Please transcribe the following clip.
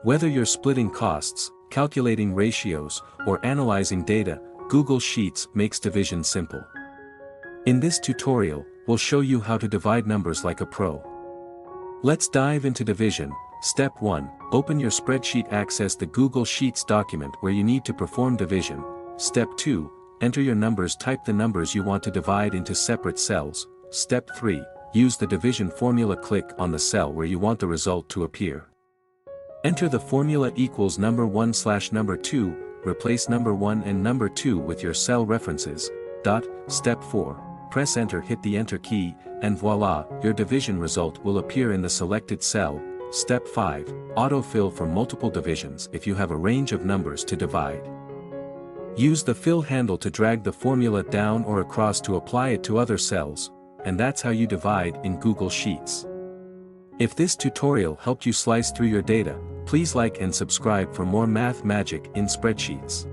Whether you're splitting costs, calculating ratios, or analyzing data, Google Sheets makes division simple. In this tutorial, we'll show you how to divide numbers like a pro. Let's dive into division. Step 1. Open your spreadsheet. Access the Google Sheets document where you need to perform division. Step 2. Enter your numbers. Type the numbers you want to divide into separate cells. Step 3. Use the division formula. Click on the cell where you want the result to appear. Enter the formula equals number 1 / number 2, replace number 1 and number 2 with your cell references. Step 4. Press enter. Hit the enter key, and voila, your division result will appear in the selected cell. Step 5. Autofill for multiple divisions. If you have a range of numbers to divide, use the fill handle to drag the formula down or across to apply it to other cells, and that's how you divide in Google Sheets. If this tutorial helped you slice through your data, please like and subscribe for more math magic in spreadsheets.